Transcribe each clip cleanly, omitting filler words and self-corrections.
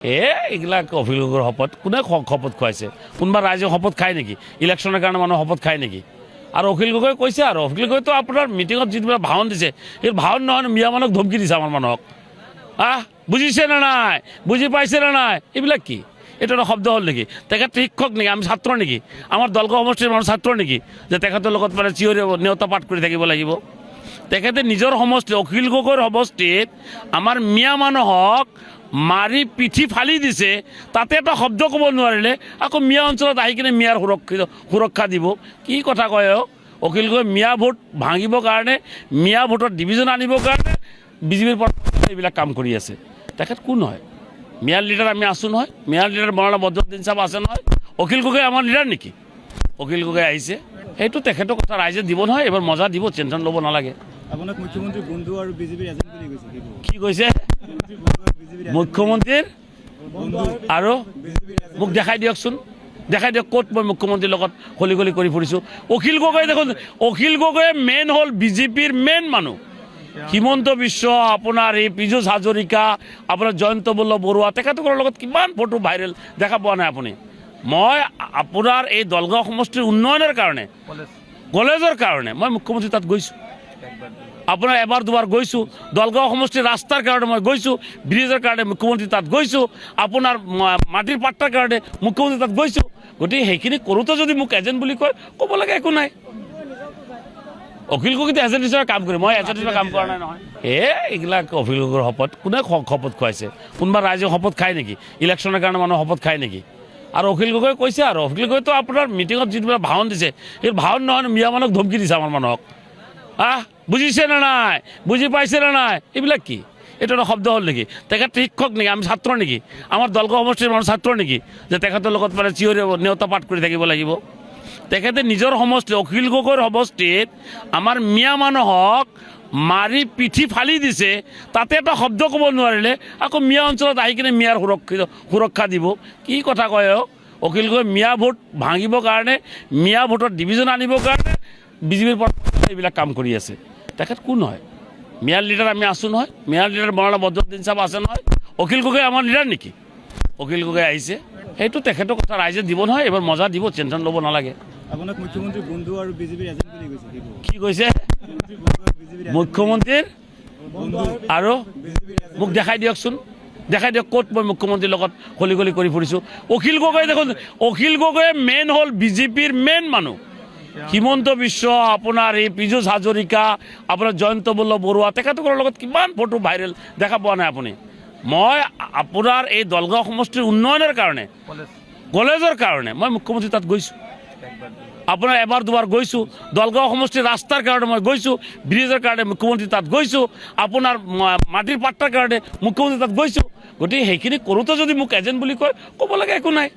এইগিলা অখিল গগৈৰ শপত কোনে শপত খুৱাইছে? কোনোবা ৰাইজে শপত খায় নেকি? ইলেকশ্যনৰ কাৰণে মানুহ শপত খায় নেকি? আৰু অখিল গগৈ কৈছে, আৰু অখিল গগৈতো আপোনাৰ মিটিঙত যিবিলাক ভাষণ দিছে, সেই ভাষণ নহয়, মিয়া মানুহক ধমকি দিছে আমাৰ মানুহক। বুজিছে নে নাই? বুজি পাইছে নে নাই? এইবিলাক কি? এইটো এটা শব্দ হ'ল নেকি? তেখেত শিক্ষক নেকি? আমি ছাত্ৰ নেকি? আমাৰ দলগত সমষ্টিৰ মানুহ ছাত্ৰ নেকি যে তেখেতৰ লগত মানে চিঞৰি নেওতা পাঠ কৰি থাকিব লাগিব? তেখেতে নিজৰ সমষ্টি, অখিল গগৈৰ সমষ্টিত আমাৰ মিয়া মানুহক মাৰি পিঠি ফালি দিছে, তাতে এটা শব্দ ক'ব নোৱাৰিলে আকৌ মিয়া অঞ্চলত আহি কিনে মিয়াৰ সুৰক্ষা দিব। কি কথা কয় অখিল গগৈ? মিয়া ভোট ভাঙিবৰ কাৰণে, মিয়া ভোটৰ ডিভিজন আনিবৰ কাৰণে বিজেপিৰ পৰা এইবিলাক কাম কৰি আছে। তেখেত কোন হয়? মিয়াৰ লিডাৰ আমি আছোঁ নহয়, মিয়াৰ লিডাৰ মৌলানা বদৰুদ্দিন চাহাব আছে নহয়। অখিল গগৈ আমাৰ লিডাৰ নেকি? অখিল গগৈ আহিছে, সেইটো তেখেতৰ কথা ৰাইজে দিব নহয়, এবাৰ মজা দিব, টেনশ্যন ল'ব নালাগে। আপোনাক মুখ্যমন্ত্ৰী বন্ধু আৰু বিজেপিৰ এজেণ্ট বুলি কৈছে। কি কৈছে? মুখ্যমন্ত্ৰীৰ আৰু মোক দেখাই দিয়কচোন, দেখাই দিয়ক ক'ত মই মুখ্যমন্ত্ৰীৰ লগত খলি কৰি ফুৰিছোঁ। অখিল গগৈ দেখোন, অখিল গগৈয়ে মেইন হ'ল বিজেপিৰ মেইন মানুহ। হিমন্ত বিশ্ব, আপোনাৰ এই পীযুষ হাজৰিকা, আপোনাৰ জয়ন্ত বৰুৱা, তেখেতসকলৰ লগত কিমান ফটো ভাইৰেল দেখা পোৱা নাই আপুনি? মই আপোনাৰ এই দলগাঁও সমষ্টিৰ উন্নয়নৰ কাৰণে, কলেজৰ কাৰণে মই মুখ্যমন্ত্ৰী তাত গৈছোঁ। আপোনাৰ এবাৰ দুবাৰ গৈছোঁ। দলগাঁও সমষ্টিৰ ৰাস্তাৰ কাৰণে মই গৈছোঁ, ব্ৰিজৰ কাৰণে মুখ্যমন্ত্ৰী তাত গৈছোঁ, আপোনাৰ মাটিৰ পাট্টাৰ কাৰণে মুখ্যমন্ত্ৰী তাত গৈছোঁ। গতিকে সেইখিনি কৰোঁতে যদি মোক এজেণ্ট বুলি কয়, ক'ব লাগে, একো নাই। অখিল গগৈতো এজেণ্ট হিচাপে কাম কৰে, মই এজেণ্ট হিচাপে কাম কৰা নাই নহয়। এইবিলাক অখিল গগৈৰ শপত কোনে শপত খুৱাইছে? কোনোবা ৰাইজে শপত খায় নেকি? ইলেকশ্যনৰ কাৰণে মানুহ শপত খায় নেকি? আৰু অখিল গগৈ কৈছে, আৰু অখিল গগৈতো আপোনাৰ মিটিঙত যিবিলাক ভাষণ দিছে, সেই ভাষণ নহয়, মিয়া মানুহক ধমকি দিছে আমাৰ মানুহক। বুজিছে নে নাই? বুজি পাইছে নে নাই? এইবিলাক কি? এইটো এটা শব্দ হ'ল নেকি? তেখেত শিক্ষক নেকি? আমি ছাত্ৰ নেকি? আমাৰ দলগত সমষ্টিৰ মানুহ ছাত্ৰ নেকি যে তেখেতৰ লগত মানে চিঞৰি নেওতা পাঠ কৰি থাকিব লাগিব? তেখেতে নিজৰ সমষ্টি, অখিল গগৈৰ সমষ্টিত আমাৰ মিয়া মানুহক মাৰি পিঠি ফালি দিছে, তাতে এটা শব্দ ক'ব নোৱাৰিলে আকৌ মিয়া অঞ্চলত আহি কিনে মিয়াৰ সুৰক্ষা দিব। কি কথা কয় অখিল গগৈ? মিয়া ভোট ভাঙিবৰ কাৰণে, মিয়া ভোটৰ ডিভিজন আনিবৰ কাৰণে বিজেপিৰ পৰা এইবিলাক কাম কৰি আছে। তেখেত কোন হয়? মিয়াৰ লিডাৰ আমি আছোঁ নহয়, মিয়াৰ লিডাৰ মৌলানা বদৰুদ্দিন চাহাব আছে নহয়। অখিল গগৈ আমাৰ লিডাৰ নেকি? অখিল গগৈ আহিছে, সেইটো তেখেতৰ কথা ৰাইজে দিব নহয়, এবাৰ মজা দিব, টেনশ্যন ল'ব নালাগে। আপোনাক মুখ্যমন্ত্ৰী বন্ধু আৰু বিজেপিৰ এজেণ্ট বুলি কৈছে। কি কৈছে? মুখ্যমন্ত্ৰীৰ আৰু মোক দেখাই দিয়কচোন, দেখাই দিয়ক ক'ত মই মুখ্যমন্ত্ৰীৰ লগত খলি কৰি ফুৰিছোঁ। অখিল গগৈ দেখোন, অখিল গগৈয়ে মেইন হ'ল বিজেপিৰ মেইন মানুহ। হিমন্ত বিশ্ব, আপোনাৰ এই পীযুষ হাজৰিকা, আপোনাৰ জয়ন্ত বৰুৱা, তেখেতসকলৰ লগত কিমান ফটো ভাইৰেল দেখা পোৱা নাই আপুনি? মই আপোনাৰ এই দলগাঁও সমষ্টিৰ উন্নয়নৰ কাৰণে, কলেজৰ কাৰণে মই মুখ্যমন্ত্ৰী তাত গৈছোঁ। আপোনাৰ এবাৰ দুবাৰ গৈছোঁ। দলগাঁও সমষ্টিৰ ৰাস্তাৰ কাৰণে মই গৈছোঁ, ব্ৰিজৰ কাৰণে মুখ্যমন্ত্ৰী তাত গৈছোঁ, আপোনাৰ মাটিৰ পাট্টাৰ কাৰণে মুখ্যমন্ত্ৰী তাত গৈছোঁ। গতিকে সেইখিনি কৰোঁতে যদি মোক এজেণ্ট বুলি কয়, ক'ব লাগে, একো নাই।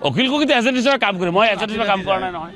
অখিল গগৈতো এজেণ্ট হিচাপে কাম কৰে, মই এজেণ্ট হিচাপে কাম কৰা নাই নহয়।